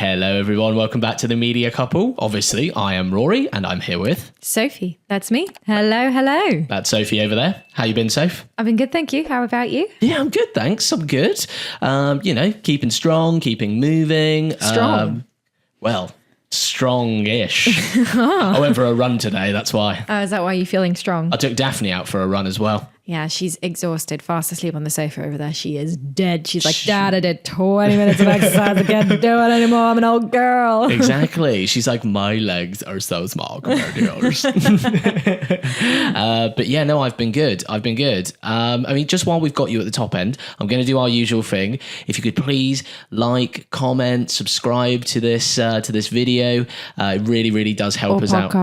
Hello, everyone. Welcome back to The Media Couple. Obviously, I am Rory, and I'm here with... Sophie. That's me. Hello. That's Sophie over there. How you been, Soph? I've been good, thank you. How about you? Yeah, I'm good, thanks. I'm good. Keeping strong, keeping moving. Strong? Strong-ish. I went for a run today, that's why. Is that why you're feeling strong? I took Daphne out for a run as well. Yeah, she's exhausted, fast asleep on the sofa over there. She is dead. She's like, Dad, I did 20 minutes of exercise. I can't do it anymore. I'm an old girl. Exactly. She's like, my legs are so small compared to yours. But yeah, no, I've been good. Just while we've got you at the top end, I'm going to do our usual thing. If you could please like, comment, subscribe to this video. It really does help us out.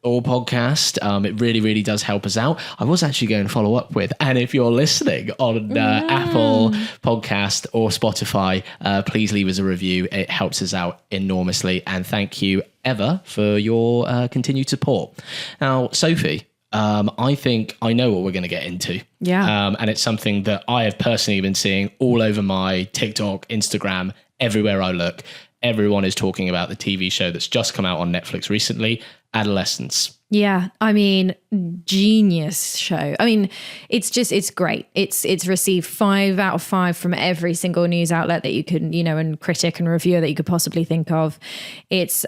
Or podcast. It really does help us out. I was actually going to follow up with, and if you're listening on Apple Podcast or Spotify, please leave us a review. It helps us out enormously, and thank you ever for your continued support. Now, Sophie, I think I know what we're going to get into. Yeah. And it's something that I have personally been seeing all over my TikTok, Instagram, everywhere I look. Everyone is talking about the TV show that's just come out on Netflix recently, Adolescence. Yeah, I mean, genius show. I mean, it's great. It's received 5 out of 5 from every single news outlet that you could, and critic and reviewer that you could possibly think of. It's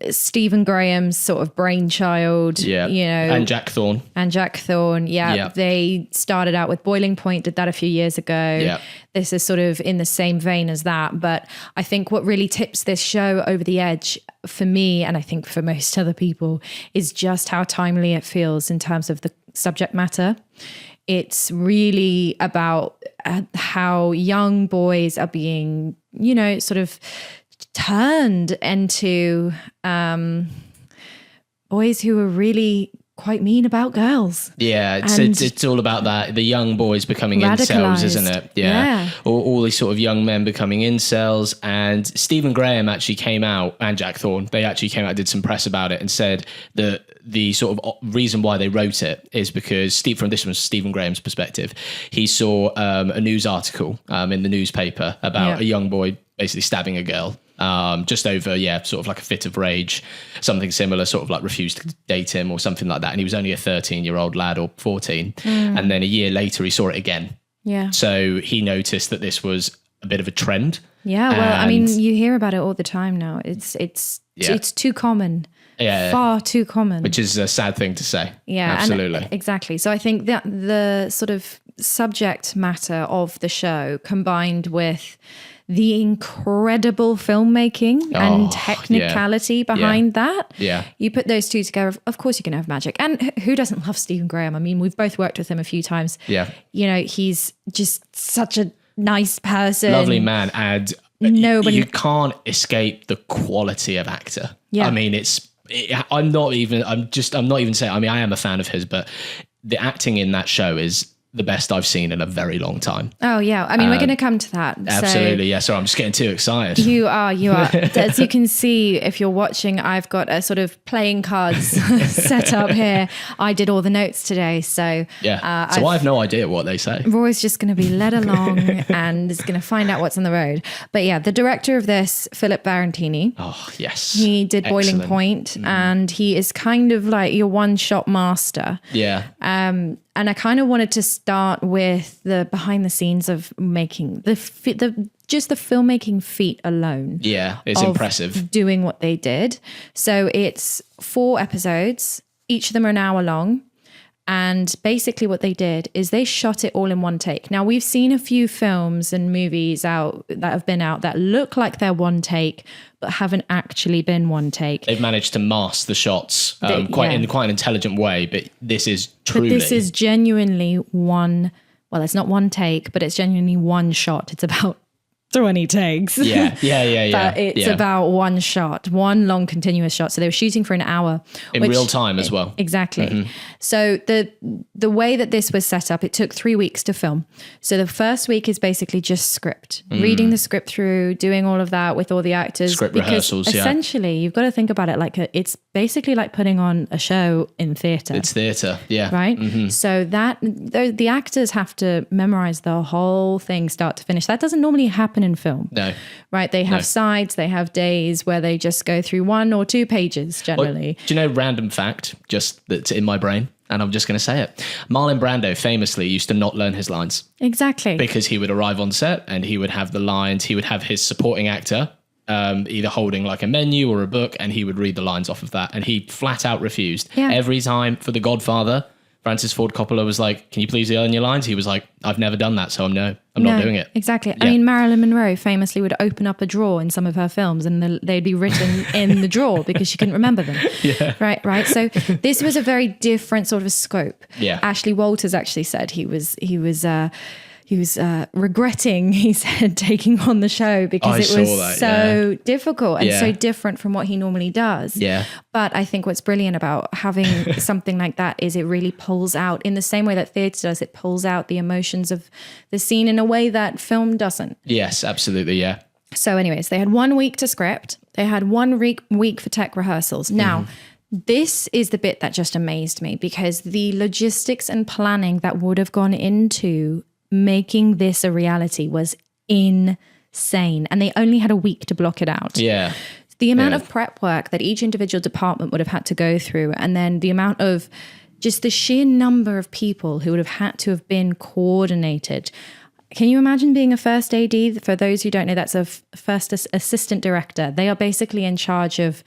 Stephen Graham's sort of brainchild, and Jack Thorne. Yeah, they started out with Boiling Point, did that a few years ago. Yeah. This is sort of in the same vein as that. But I think what really tips this show over the edge for me, and I think for most other people, is just how timely it feels in terms of the subject matter. It's really about how young boys are being, sort of turned into boys who are really quite mean about girls. Yeah, it's all about that. The young boys becoming incels, isn't it? Yeah. All these sort of young men becoming incels. And Stephen Graham actually came out, and Jack Thorne, they actually came out, did some press about it, and said that the sort of reason why they wrote it is because this was Stephen Graham's perspective. He saw a news article in the newspaper about a young boy basically stabbing a girl. Just over, sort of like a fit of rage, something similar, sort of like refused to date him or something like that. And he was only a 13-year-old lad or 14. And then a year later, he saw it again. Yeah. So he noticed that this was a bit of a trend. Yeah. Well, I mean, you hear about it all the time now. It's too common. Yeah. Far too common. Which is a sad thing to say. Yeah. Absolutely. Exactly. So I think that the sort of subject matter of the show combined with the incredible filmmaking and technicality behind that. Yeah. You put those two together, of course you're going to have magic. And who doesn't love Stephen Graham? I mean, we've both worked with him a few times. Yeah. He's just such a nice person. Lovely man. And you can't escape the quality of actor. Yeah. I mean, I'm not even saying, I mean, I am a fan of his, but the acting in that show is the best I've seen in a very long time. Oh, yeah. I mean, we're going to come to that. Absolutely. Yeah. Sorry, I'm just getting too excited. You are. As you can see, if you're watching, I've got a sort of playing cards set up here. I did all the notes today. So yeah. I have no idea what they say. Roy's just going to be led along and is going to find out what's on the road. But yeah, the director of this, Philip Barantini. Oh, yes. He did Boiling Point, and he is kind of like your one-shot master. Yeah. And I kind of wanted to start with the behind the scenes of making just the filmmaking feat alone. Yeah, it's impressive. Doing what they did. So it's 4 episodes. Each of them are an hour long. And basically what they did is they shot it all in one take. Now, we've seen a few films and movies that have been out that look like they're one take, but haven't actually been one take. They've managed to mask the shots in quite an intelligent way, but this is truly... But this is genuinely it's not one take, but it's genuinely one shot. It's about 20 takes. Yeah. But it's about one shot, one long continuous shot. So they were shooting for an hour. In real time as well. Exactly. Mm-hmm. So the way that this was set up, it took 3 weeks to film. So the first week is basically just script, reading the script through, doing all of that with all the actors. Script rehearsals, essentially, you've got to think about it like it's basically like putting on a show in theatre. It's theatre, yeah. Right? Mm-hmm. So the actors have to memorize the whole thing start to finish. That doesn't normally happen happen in film. No. Right? They have sides, they have days where they just go through 1 or 2 pages generally. Well, do you know, random fact, just that's in my brain, and I'm just going to say it. Marlon Brando famously used to not learn his lines. Exactly. Because he would arrive on set and he would have the lines, he would have his supporting actor either holding like a menu or a book, and he would read the lines off of that. And he flat out refused. Every time for The Godfather, Francis Ford Coppola was like, can you please learn your lines? He was like, I've never done that, so I'm not doing it. Exactly. Yeah. I mean, Marilyn Monroe famously would open up a drawer in some of her films and they'd be written in the drawer because she couldn't remember them. Yeah. Right. So this was a very different sort of a scope. Yeah. Ashley Walters actually said he was regretting, he said, taking on the show because it was so difficult and so different from what he normally does. Yeah. But I think what's brilliant about having something like that is it really pulls out, in the same way that theatre does, it pulls out the emotions of the scene in a way that film doesn't. Yes, absolutely, yeah. So anyways, they had 1 week to script. They had 1 week for tech rehearsals. Now, this is the bit that just amazed me, because the logistics and planning that would have gone into making this a reality was insane. And they only had a week to block it out. Yeah. The amount of prep work that each individual department would have had to go through, and then the amount of just the sheer number of people who would have had to have been coordinated. Can you imagine being a first AD? For those who don't know, that's a first assistant director. They are basically in charge of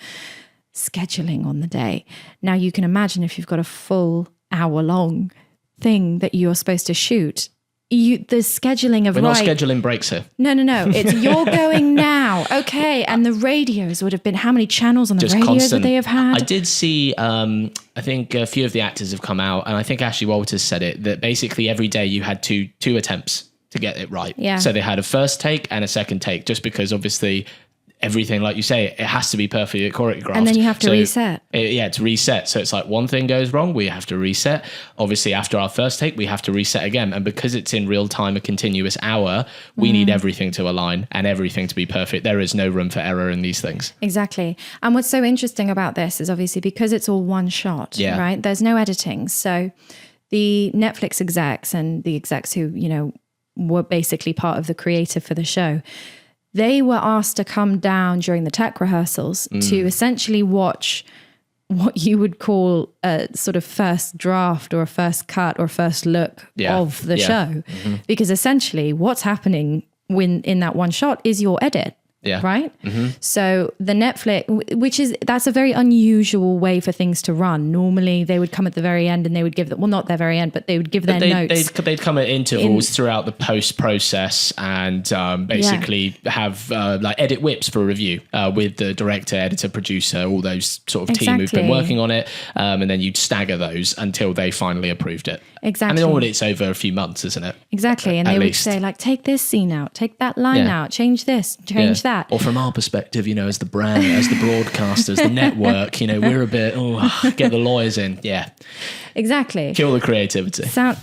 scheduling on the day. Now you can imagine if you've got a full hour-long thing that you're supposed to shoot, the scheduling of We're not scheduling breaks here. No. It's you're going now. Okay. And the radios would have been, how many channels on the Just radios constant. would they have had? I did see, I think a few of the actors have come out, and I think Ashley Walters said it, that basically every day you had two attempts to get it right. Yeah. So they had a first take and a second take, just because obviously everything, like you say, it has to be perfectly choreographed. And then you have to reset. It's reset. So it's like one thing goes wrong, we have to reset. Obviously, after our first take, we have to reset again. And because it's in real time, a continuous hour, we need everything to align and everything to be perfect. There is no room for error in these things. Exactly. And what's so interesting about this is obviously because it's all one shot, right? There's no editing. So the Netflix execs and the execs who, were basically part of the creative for the show, they were asked to come down during the tech rehearsals to essentially watch what you would call a sort of first draft or a first cut or first look of the show. Because essentially what's happening in that one shot is your edit. Yeah. Right. So the Netflix, that's a very unusual way for things to run. Normally they would come at the very end and they would give them, well, not their very end, but they would give their notes. They'd come at intervals throughout the post process and basically have like edit whips for review with the director, editor, producer, all those sort of team who've been working on it. And then you'd stagger those until they finally approved it. Exactly. And then it's over a few months, isn't it? Exactly. And they would say like, take this scene out, take that line out, change this, change that. Or from our perspective, as the brand, as the broadcasters, the network, we're a bit, get the lawyers in. Yeah. Exactly. Kill the creativity. No,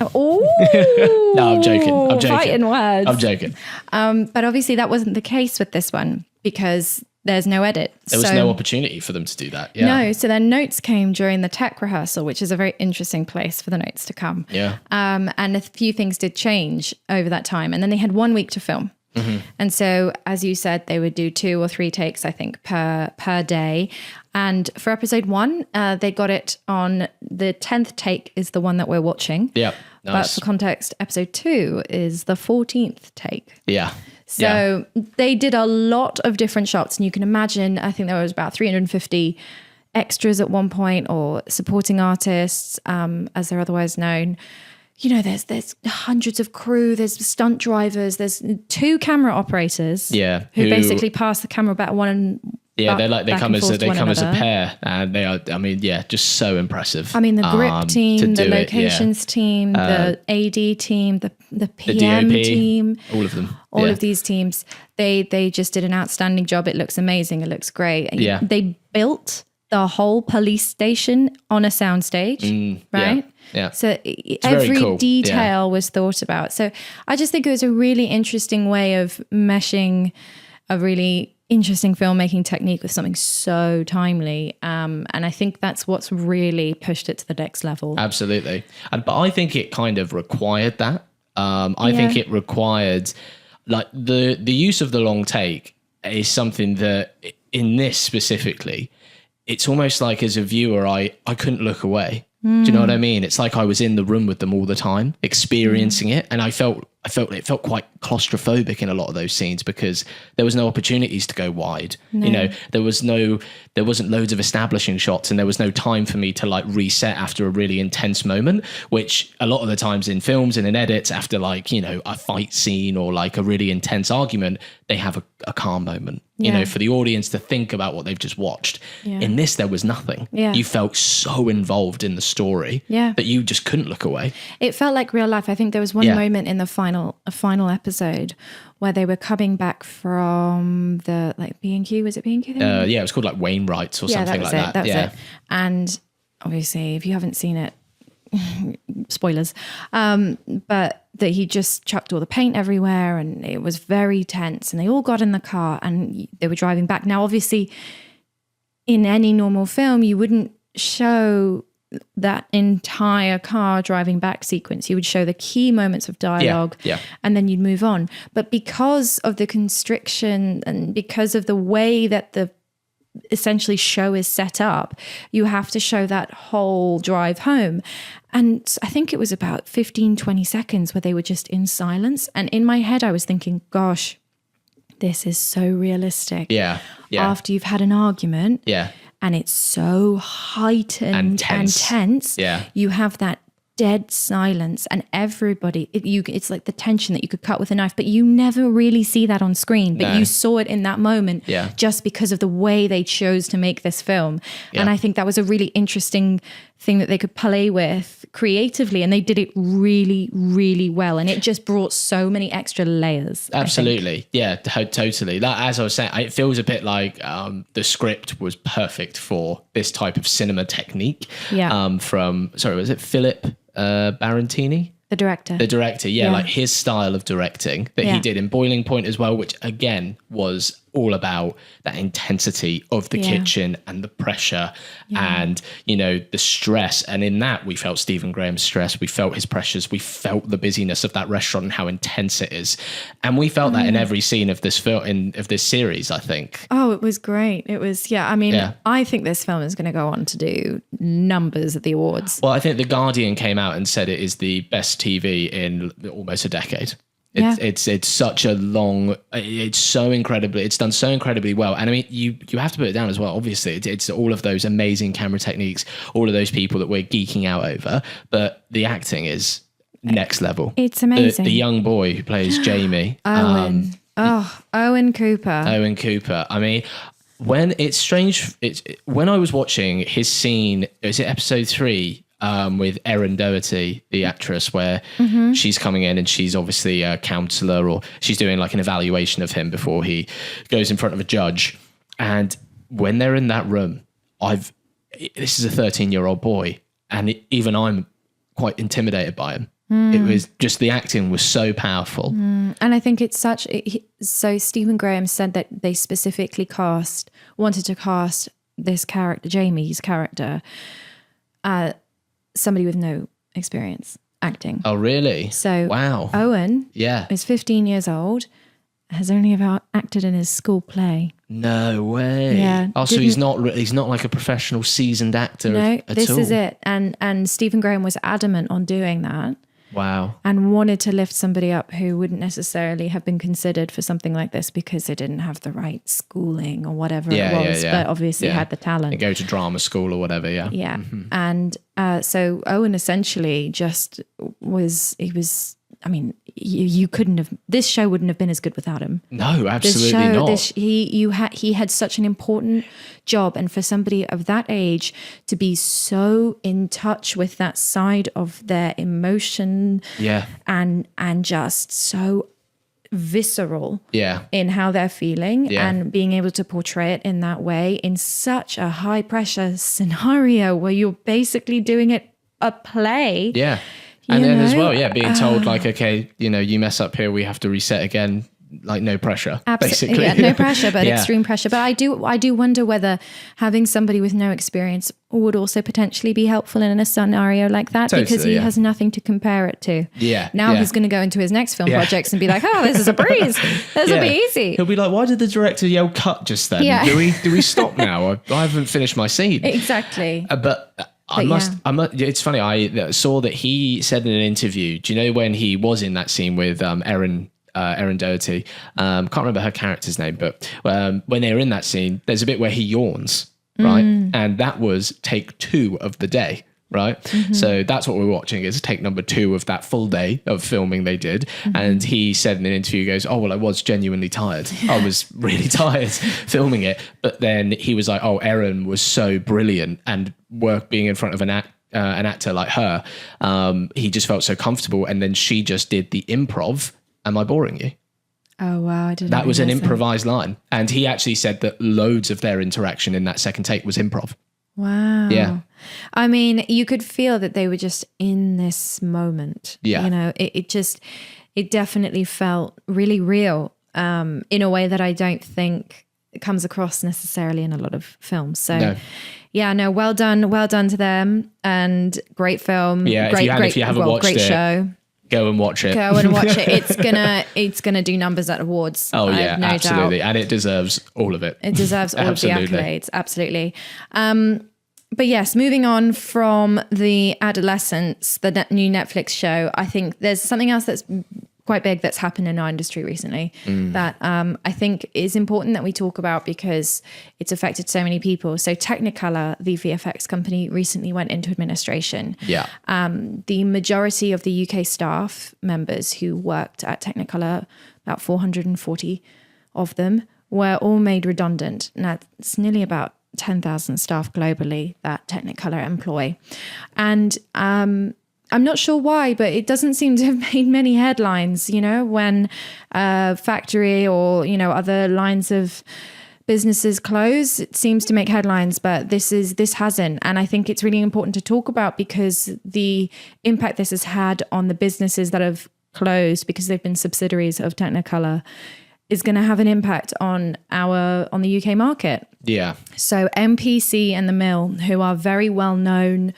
I'm joking. Fighting words. I'm joking. But obviously that wasn't the case with this one because there's no edit. There was no opportunity for them to do that. Yeah. No, so their notes came during the tech rehearsal, which is a very interesting place for the notes to come. Yeah. And a few things did change over that time. And then they had 1 week to film. And so, as you said, they would do 2 or 3 takes, I think, per day. And for episode 1, they got it on the 10th take is the one that we're watching. Yeah. Nice. But for context, episode 2 is the 14th take. Yeah. So they did a lot of different shots. And you can imagine, I think there was about 350 extras at one point, or supporting artists, as they're otherwise known. There's hundreds of crew, there's stunt drivers, there's 2 camera operators who basically pass the camera back they come as a pair, and they are, just so impressive. The grip team, the locations team, the AD team, the PM team, all of them. All of these teams, they just did an outstanding job. It looks amazing. It looks great. Yeah. They built the whole police station on a soundstage, right? Yeah. So every detail was thought about. So I just think it was a really interesting way of meshing a really interesting filmmaking technique with something so timely. And I think that's what's really pushed it to the next level. Absolutely. But I think it kind of required that. I think it required... like the use of the long take is something that in this specifically, it's almost like as a viewer, I couldn't look away. Do you know what I mean? It's like I was in the room with them all the time, experiencing it. And I felt it felt quite claustrophobic in a lot of those scenes because there was no opportunities to go wide. No. You know, there wasn't loads of establishing shots, and there was no time for me to like reset after a really intense moment, which a lot of the times in films and in edits, after like, you know, a fight scene or like a really intense argument, they have a calm moment, you know, for the audience to think about what they've just watched. In this, there was nothing. You felt so involved in the story that you just couldn't look away. It felt like real life. I think there was one moment in the final episode where they were coming back from the like B&Q. Was it B&Q? Yeah, it was called like Wainwright's or something like that. That was it. And obviously, if you haven't seen it, spoilers, but that he just chucked all the paint everywhere and it was very tense, and they all got in the car and they were driving back. Now, obviously, in any normal film, you wouldn't show that entire car driving back sequence. You would show the key moments of dialogue and then you'd move on. But because of the constriction and because of the way that the essentially show is set up, you have to show that whole drive home. And I think it was about 15, 20 seconds where they were just in silence. And in my head, I was thinking, gosh, this is so realistic. After you've had an argument. And it's so heightened and tense. You have that dead silence and everybody, it's like the tension that you could cut with a knife, but you never really see that on screen, but you saw it in that moment just because of the way they chose to make this film. And I think that was a really interesting thing that they could play with creatively, and they did it really, really well. And it just brought so many extra layers. Absolutely. Yeah, totally. Like, as I was saying, it feels a bit like the script was perfect for this type of cinema technique. Was it Philip Barantini? The director, like his style of directing that he did in Boiling Point as well, which again was all about that intensity of the kitchen and the pressure and, you know, the stress. And in that, we felt Stephen Graham's stress. We felt his pressures. We felt the busyness of that restaurant and how intense it is. And we felt that in every scene of this film, of this series, I think. Oh, it was great. It was, I mean, I think this film is going to go on to do numbers at the awards. Well, I think The Guardian came out and said it is the best TV in almost a decade. It's such a long, it's done so incredibly well. And I mean, you have to put it down as well. Obviously, it's all of those amazing camera techniques, all of those people that we're geeking out over, but the acting is next level. It's amazing. The young boy who plays Jamie. Owen. Owen Cooper. Owen Cooper. I mean, when when I was watching his scene, is it episode 3? With Erin Doherty, the actress, where she's coming in and she's obviously a counsellor, or she's doing like an evaluation of him before he goes in front of a judge. And when they're in that room, this is a 13-year-old boy, and even I'm quite intimidated by him. It was just, the acting was so powerful. And I think it's so Stephen Graham said that they specifically wanted to cast this character, Jamie's character, somebody with no experience acting. Oh, really? So wow. Owen is 15 years old, has only ever acted in his school play. No way. Yeah. Oh, so he's not like a professional seasoned actor at all? This is it. And Stephen Graham was adamant on doing that. Wow. And wanted to lift somebody up who wouldn't necessarily have been considered for something like this because they didn't have the right schooling or whatever it was, but obviously had the talent. They go to drama school or whatever, Yeah. And so Owen essentially you couldn't have, this show wouldn't have been as good without him. No, absolutely not. He had such an important job, and for somebody of that age to be so in touch with that side of their emotion and just so visceral in how they're feeling and being able to portray it in that way in such a high pressure scenario where you're basically doing a play. And then as well, being told like, okay, you know, you mess up here, we have to reset again. like no pressure, Absolutely. basically. Yeah, no pressure, but extreme pressure. But I do wonder whether having somebody with no experience would also potentially be helpful in a scenario like that, because he has nothing to compare it to. Now he's going to go into his next film projects and be like, oh, this is a breeze. This will be easy. He'll be like, why did the director yell cut just then? Do we stop now? I haven't finished my scene. Exactly. It's funny. I saw that he said in an interview, do you know when he was in that scene with Erin Doherty? Can't remember her character's name, but when they were in that scene, there's a bit where he yawns, right? And that was take 2 of the day, right? So that's what we're watching, is take number 2 of that full day of filming they did. And he said in an interview, he goes, oh, well, I was genuinely tired. I was really tired filming it. But then he was like, oh, Erin was so brilliant, and being in front of an actor like her, he just felt so comfortable. And then she just did the improv. Am I boring you? Oh, wow. I didn't. That was an improvised line. And he actually said that loads of their interaction in that second take was improv. Wow. Yeah. I mean, you could feel that they were just in this moment. Yeah. You know, it definitely felt really real, in a way that I don't think comes across necessarily in a lot of films. So well done to them, and great film. Yeah. If you haven't watched great it, show. Go and watch it. Go and watch it. It's gonna do numbers at awards. Oh yeah, no absolutely, doubt. And it deserves all of it. It deserves all of the accolades. Absolutely. But yes, moving on from the Adolescence, the new Netflix show, I think there's something else that's quite big that's happened in our industry recently that I think is important that we talk about, because it's affected so many people. So Technicolor, the VFX company, recently went into administration. Yeah. The majority of the UK staff members who worked at Technicolor, about 440 of them, were all made redundant. Now, it's nearly about 10,000 staff globally that Technicolor employ. And I'm not sure why, but it doesn't seem to have made many headlines, when factory or, other lines of businesses close. It seems to make headlines, but this hasn't. And I think it's really important to talk about, because the impact this has had on the businesses that have closed because they've been subsidiaries of Technicolor is going to have an impact on the UK market. Yeah. So MPC and The Mill, who are very well known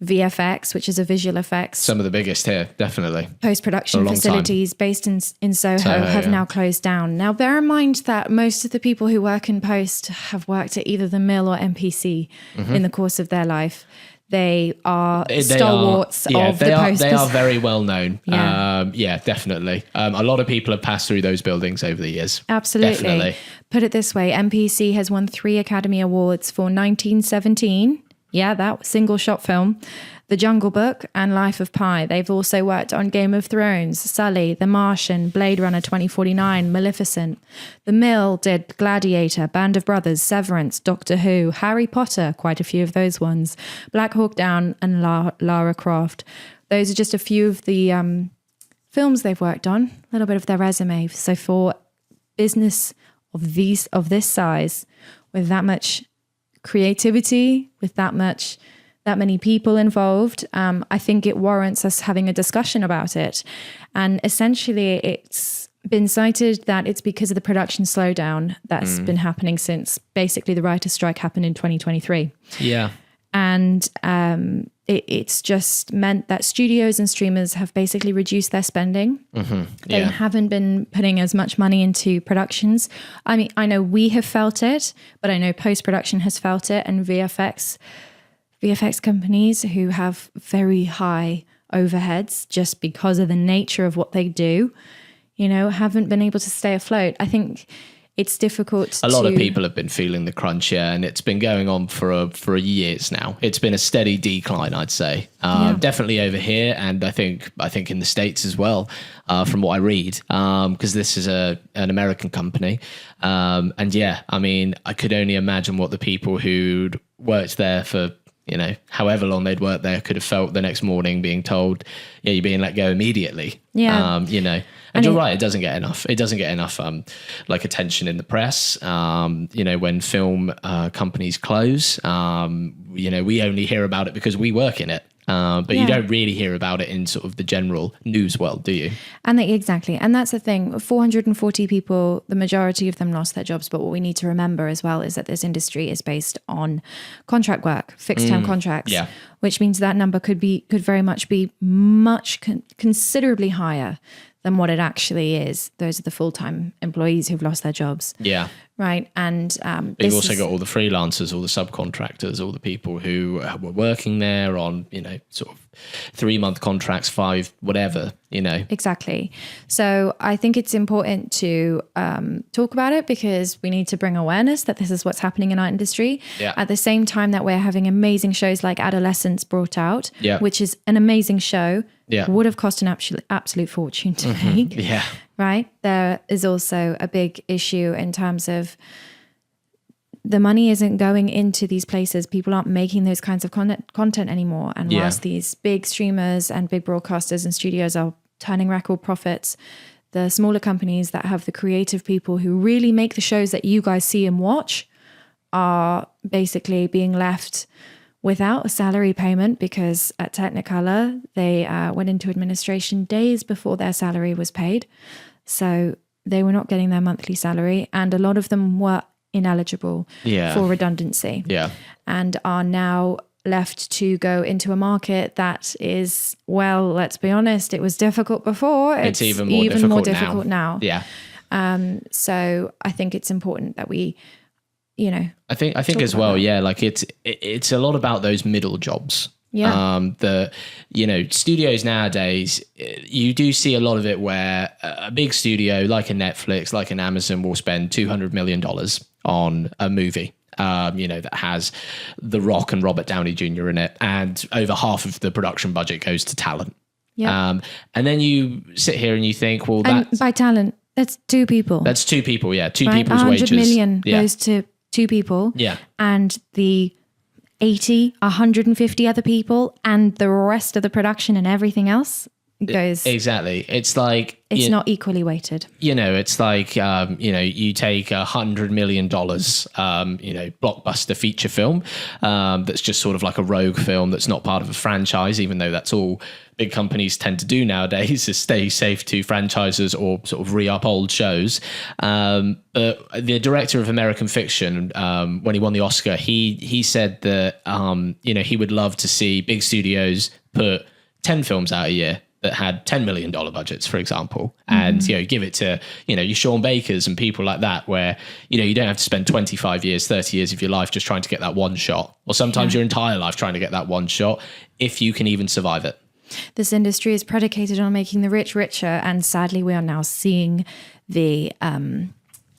VFX, which is a visual effects. Some of the biggest here, definitely. Post-production facilities based in Soho have now closed down. Now, bear in mind that most of the people who work in post have worked at either The Mill or MPC in the course of their life. They are stalwarts of the post. They are very well known. Yeah. Definitely. A lot of people have passed through those buildings over the years. Absolutely. Definitely. Put it this way, MPC has won 3 Academy Awards for 1917. Yeah, that single shot film, The Jungle Book, and Life of Pi. They've also worked on Game of Thrones, Sully, The Martian, Blade Runner 2049, Maleficent. The Mill did Gladiator, Band of Brothers, Severance, Doctor Who, Harry Potter, quite a few of those ones, Black Hawk Down, and Lara Croft. Those are just a few of the films they've worked on, a little bit of their resume. So for business of this size, with that much creativity, with that many people involved, I think it warrants us having a discussion about it. And essentially it's been cited that it's because of the production slowdown that's been happening since basically the writer's strike happened in 2023. Yeah. And it's just meant that studios and streamers have basically reduced their spending. They haven't been putting as much money into productions. I mean, I know we have felt it, but I know post-production has felt it, and VFX companies who have very high overheads just because of the nature of what they do, haven't been able to stay afloat. I think it's difficult. A lot of people have been feeling the crunch, and it's been going on for years now. It's been a steady decline, I'd say. Definitely over here, and I think in the States as well, from what I read, because this is an American company. And yeah, I mean, I could only imagine what the people who'd worked there for however long they'd worked there could have felt the next morning being told, yeah, you're being let go immediately. Yeah. And you're right, it doesn't get enough. It doesn't get enough attention in the press. When film companies close, we only hear about it because we work in it. But you don't really hear about it in sort of the general news world, do you? And exactly. And that's the thing. 440 people, the majority of them lost their jobs. But what we need to remember as well is that this industry is based on contract work, fixed term contracts, which means that number could very much be considerably higher than what it actually is. Those are the full-time employees who've lost their jobs. Yeah. Right. And but you've also got all the freelancers, all the subcontractors, all the people who were working there on, sort of 3-month contracts, 5, whatever, Exactly. So I think it's important to talk about it because we need to bring awareness that this is what's happening in our industry. Yeah. At the same time that we're having amazing shows like Adolescence brought out, which is an amazing show. Yeah. Would have cost an absolute fortune to make. Yeah. Right. There is also a big issue in terms of the money isn't going into these places. People aren't making those kinds of content anymore. And whilst these big streamers and big broadcasters and studios are turning record profits, the smaller companies that have the creative people who really make the shows that you guys see and watch are basically being left without a salary payment because at Technicolor, they went into administration days before their salary was paid. So they were not getting their monthly salary. And a lot of them were ineligible for redundancy and are now left to go into a market that is, well, let's be honest, it was difficult before. It's even more difficult now. Yeah. So I think it's important that we, I think as well, like it's a lot about those middle jobs. Yeah. Studios nowadays, you do see a lot of it where a big studio like a Netflix, like an Amazon will spend $200 million on a movie, that has The Rock and Robert Downey Jr. in it. And over half of the production budget goes to talent. Yeah. And then you sit here and you think, well, by talent, that's 2 people's wages. 100 million goes to 2 people. Yeah. And the 80, 150 other people and the rest of the production and everything else goes. Exactly. It's like... It's not equally weighted. It's like, you take $100 million, blockbuster feature film that's just sort of like a rogue film that's not part of a franchise, even though that's all big companies tend to do nowadays, is stay safe to franchises or sort of re-up old shows. But the director of American Fiction, when he won the Oscar, he said that, he would love to see big studios put 10 films out a year that had $10 million budgets, for example, and, give it to, your Sean Bakers and people like that, where, you don't have to spend 25 years, 30 years of your life just trying to get that one shot, or sometimes your entire life trying to get that one shot, if you can even survive it. This industry is predicated on making the rich richer, and sadly we are now seeing the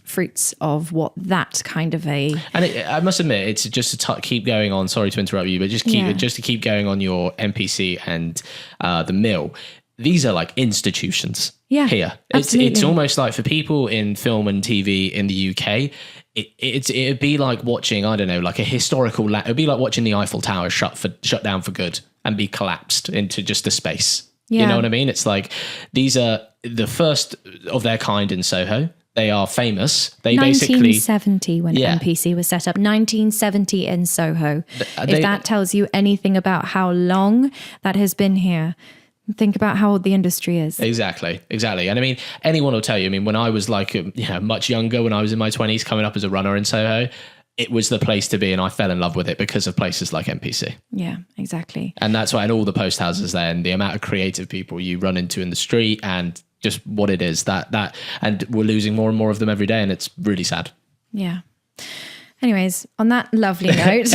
fruits of what that kind of a... And I must admit, it's just to keep going on, sorry to interrupt you, but just to keep going on your MPC and the Mill. These are like institutions here. It's almost like for people in film and TV in the UK, it'd be like watching, I don't know, like a historical... It'd be like watching the Eiffel Tower shut down for good and be collapsed into just a space. Yeah. You know what I mean? It's like these are the first of their kind in Soho. They are famous. They 1970 when MPC was set up. 1970 in Soho. If that tells you anything about how long that has been here, think about how old the industry is. Exactly. And I mean, anyone will tell you. I mean, when I was like, much younger, when I was in my 20s, coming up as a runner in Soho, it was the place to be, and I fell in love with it because of places like MPC. Yeah, exactly. And that's why, and all the post houses there, and the amount of creative people you run into in the street, and just what it is that, and we're losing more and more of them every day, and it's really sad. Yeah. Anyways, on that lovely note.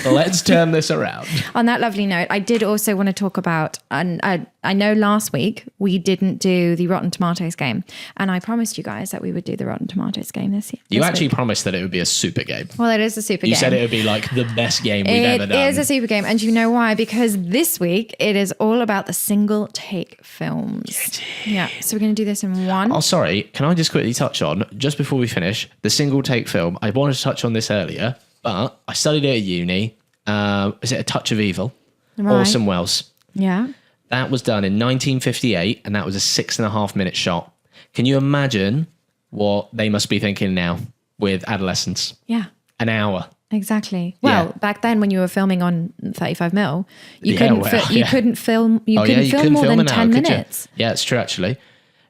Let's turn this around. On that lovely note, I did also want to talk about, and I know last week we didn't do the Rotten Tomatoes game, and I promised you guys that we would do the Rotten Tomatoes game this year. You actually promised that it would be a super game. Well, it is a super game. You said it would be like the best game we've ever done. It is a super game, and you know why? Because this week it is all about the single take films. Yeah, so we're going to do this in one. Oh, sorry. Can I just quickly touch on, just before we finish, the single take film? I wanted to touch on this earlier, but I studied it at uni. Is it A Touch of Evil? Right. Orson Welles. Yeah. That was done in 1958, and that was a 6.5 minute shot. Can you imagine what they must be thinking now with Adolescence? Yeah. An hour. Exactly. Well, back then when you were filming on 35 mil, you couldn't film more than 10 minutes. Yeah, it's true actually.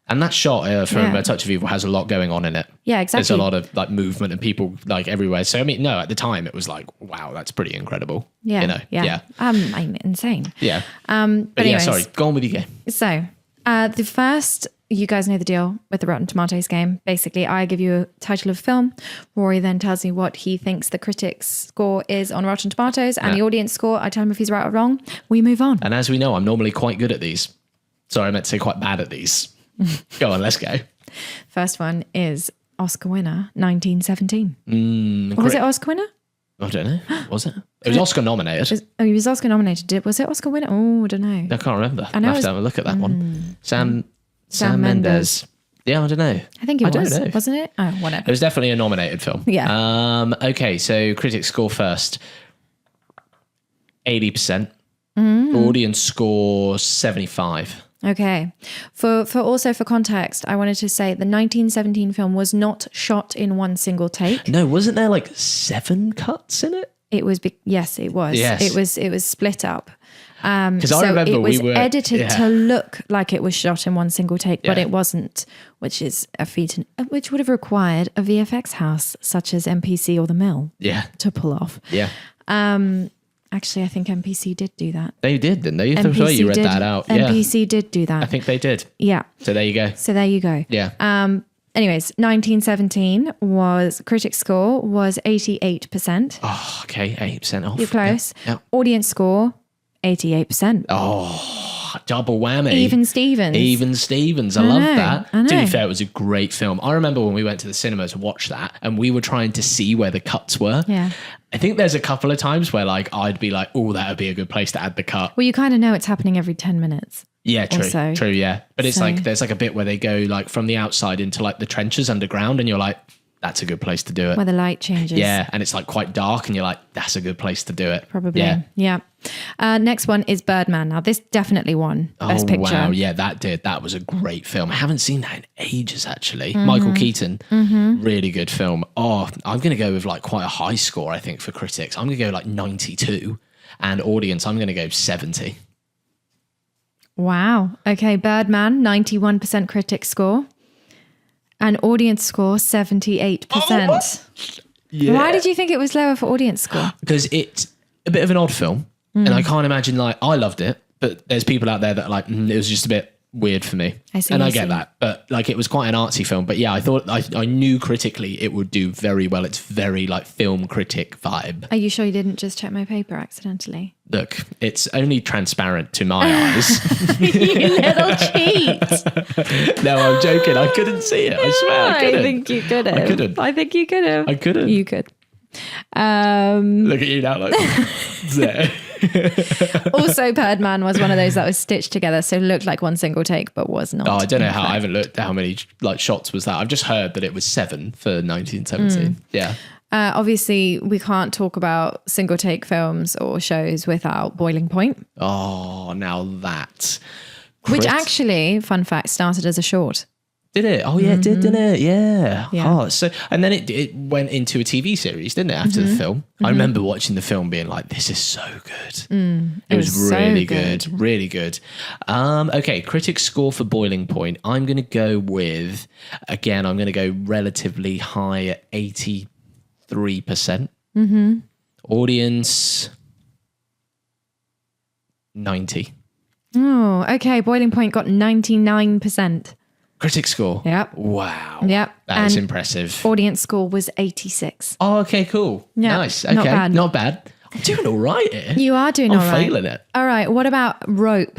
And that shot from A Touch of Evil has a lot going on in it. Yeah, exactly. There's a lot of like movement and people like everywhere. So I mean, no, at the time it was like, wow, that's pretty incredible. Yeah, you know? I'm insane. Yeah. But anyways, sorry, go on with your game. So the first, you guys know the deal with the Rotten Tomatoes game. Basically, I give you a title of film. Rory then tells me what he thinks the critics' score is on Rotten Tomatoes and the audience score. I tell him if he's right or wrong. We move on. And as we know, I'm normally quite good at these. Sorry, I meant to say quite bad at these. Go on, let's go. First one is Oscar winner, 1917. Or was it Oscar winner? I don't know. Was it? It was Oscar nominated. He was Oscar nominated. Was it Oscar winner? Oh, I don't know. I can't remember. I'll have to have a look at that one. Sam Mendes. Yeah, I don't know. I think it was. Wasn't it? Oh, whatever. It was definitely a nominated film. Yeah. Okay, so critics score first. 80%. Audience score 75. Okay. For context, I wanted to say the 1917 film was not shot in one single take. No, wasn't there like 7 cuts in it? It was. Yes, it was. Yes. It was split up. Because I remember it was we were edited to look like it was shot in one single take, but it wasn't, which is a feat, which would have required a VFX house such as MPC or The Mill to pull off. Yeah. Actually, I think MPC did do that. They did, didn't they? I thought you read that out. MPC did do that. I think they did. Yeah. So there you go. Yeah. Anyways, 1917 critic score was 88%. Oh, okay. 8% off. You're close. Yeah. Audience score, 88%. Oh, double whammy. Even Stevens. I love that. I know. To be fair, it was a great film. I remember when we went to the cinema to watch that and we were trying to see where the cuts were. Yeah. I think there's a couple of times where like I'd be like, oh, that would be a good place to add the cut. Well, you kind of know it's happening every 10 minutes. Yeah, true, yeah. But it's like, there's like a bit where they go like from the outside into like the trenches underground and you're like, that's a good place to do it. Where the light changes. Yeah, and it's like quite dark and you're like, that's a good place to do it. Probably. Yeah. Next one is Birdman. Now this definitely won Best Picture. Wow, yeah, that did. That was a great film. I haven't seen that in ages actually. Michael Keaton, really good film. Oh, I'm going to go with like quite a high score I think for critics. I'm going to go like 92 and audience I'm going to go 70. Wow. Okay, Birdman, 91% critic score. And audience score, 78%. Oh, yeah. Why did you think it was lower for audience score? Because it's a bit of an odd film. And I can't imagine, like, I loved it. But there's people out there that are like, it was just a bit weird for me. I get that. But like, it was quite an artsy film. But yeah, I thought, I knew critically it would do very well. It's very like film critic vibe. Are you sure you didn't just check my paper accidentally? Look, it's only transparent to my eyes. You little cheat. No, I'm joking. I couldn't see it. I swear I couldn't. I think you could have. I couldn't. I think you could have. I couldn't. You could. Look at you now. Like, there. Also, Birdman was one of those that was stitched together, so it looked like one single take, but was not. Oh, I don't know how. I haven't looked at how many like shots was that. I've just heard that it was 7 for 1917. Yeah. Obviously, we can't talk about single take films or shows without Boiling Point. Oh, now that. Which actually, fun fact, started as a short. Did it? Oh, yeah, it did, didn't it? Yeah. Oh, so, and then it went into a TV series, didn't it, after the film? I remember watching the film being like, this is so good. It was really good. Really good. Okay, critics score for Boiling Point. I'm going to go with, again, I'm going to go relatively high at 83%. Audience, 90. Oh, okay. Boiling Point got 99%. Critic score? Yep. Wow. Yep. That is impressive. Audience score was 86. Oh, okay, cool. Yeah, nice. Okay, not bad. I'm doing all right here. You are doing all right. I'm failing it. All right, what about Rope?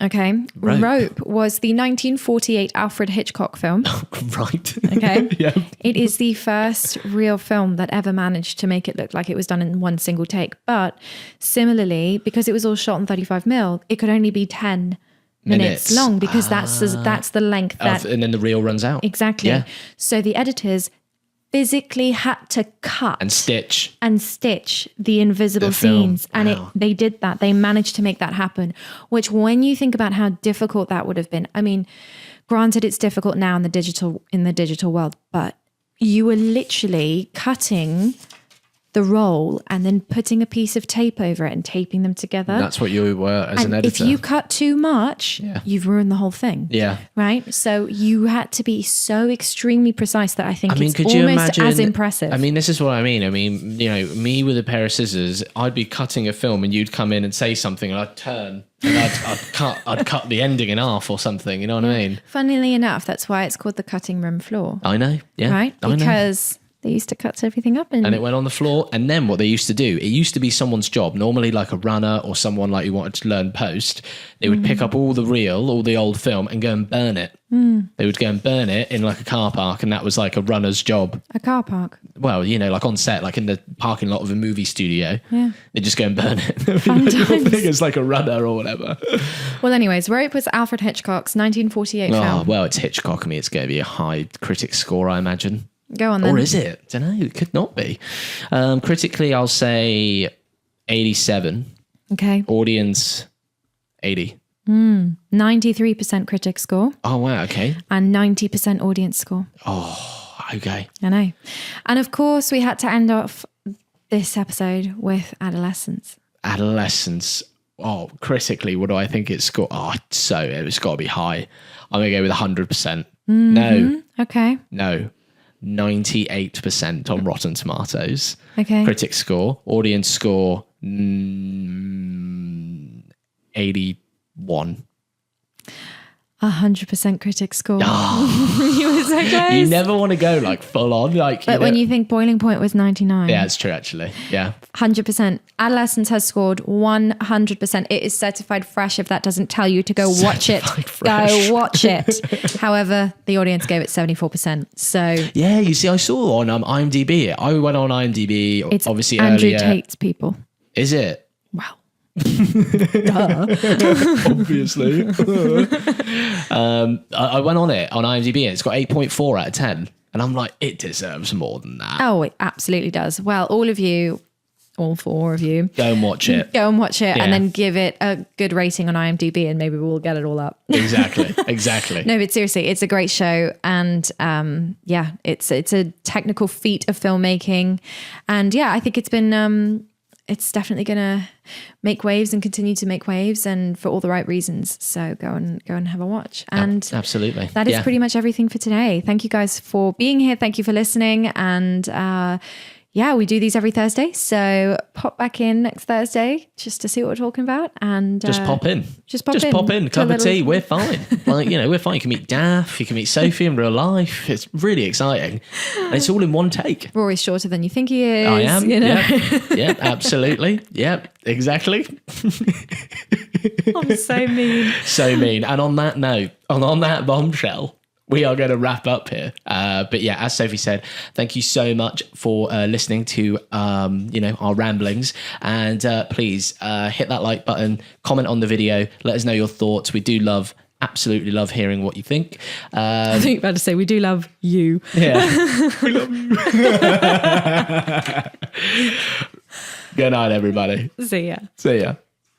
Okay. Rope was the 1948 Alfred Hitchcock film. Right. Okay. Yeah. It is the first real film that ever managed to make it look like it was done in one single take. But similarly, because it was all shot on 35 mil, it could only be 10 minutes long because that's the length and then the reel runs out. Exactly. Yeah. So the editors physically had to cut and stitch the invisible scenes, and they did that. They managed to make that happen, which when you think about how difficult that would have been, I mean, granted it's difficult now in the digital world, but you were literally cutting the roll and then putting a piece of tape over it and taping them together. And that's what you were as an editor. If you cut too much, you've ruined the whole thing. Yeah. Right? So you had to be so extremely precise that I think it's almost as impressive. I mean, this is what I mean. I mean, you know, me with a pair of scissors, I'd be cutting a film and you'd come in and say something and I'd turn and I'd cut the ending in half or something. You know what I mean? Funnily enough, that's why it's called the cutting room floor. I know. Yeah. Right? Because they used to cut everything up and it went on the floor. And then what they used to do, it used to be someone's job, normally like a runner or someone like who wanted to learn post. They would pick up all the reel, all the old film and go and burn it. They would go and burn it in like a car park, and that was like a runner's job. A car park? Well, you know, like on set, like in the parking lot of a movie studio. Yeah. They just go and burn it. Fun times. It's like a runner or whatever. Well, anyways, Rope was Alfred Hitchcock's 1948 film. Oh, well, it's Hitchcock. I mean, it's going to be a high critic score, I imagine. Go on then. Or is it? I don't know. It could not be. Critically, I'll say 87. Okay. Audience, 80. 93% critic score. Oh, wow. Okay. And 90% audience score. Oh, okay. I know. And of course, we had to end off this episode with Adolescence. Adolescence. Oh, critically, what do I think it's scored? Oh, so it's got to be high. I'm going to go with 100%. No. Okay. No. 98% on Rotten Tomatoes. Okay. Critic score. Audience score, 81. 100% critic score. Oh. You were so close. You never want to go like full on. Like, but when you think Boiling Point was 99. Yeah, it's true actually. Yeah. 100%. Adolescence has scored 100%. It is certified fresh. If that doesn't tell you to go watch it, go watch it. However, the audience gave it 74%. So yeah, you see, I saw on IMDb. I went on IMDb. It's obviously Andrew earlier. Tate's people. Is it? Wow. Obviously. I went on it on IMDb and it's got 8.4 out of 10. And I'm like, it deserves more than that. Oh, it absolutely does. Well, all of you, all four of you, go and watch it. Go and watch it and then give it a good rating on IMDb and maybe we'll get it all up. Exactly. No, but seriously, it's a great show. And it's a technical feat of filmmaking. And yeah, I think it's been... it's definitely going to make waves and continue to make waves and for all the right reasons. So go and have a watch. And absolutely. That is pretty much everything for today. Thank you guys for being here. Thank you for listening. And we do these every Thursday. So pop back in next Thursday just to see what we're talking about. And just pop in. Just pop in. Cup of tea. We're fine. Like, we're fine. You can meet Daff. You can meet Sophie in real life. It's really exciting. And it's all in one take. Rory's shorter than you think he is. I am. Yeah, absolutely. Yeah, exactly. I'm so mean. So mean. And on that note, on that bombshell, we are going to wrap up here. But yeah, as Sophie said, thank you so much for listening to, our ramblings. And please hit that like button, comment on the video, let us know your thoughts. We do absolutely love hearing what you think. I think you're about to say, we do love you. Yeah, we love you. Good night, everybody. See ya. See ya.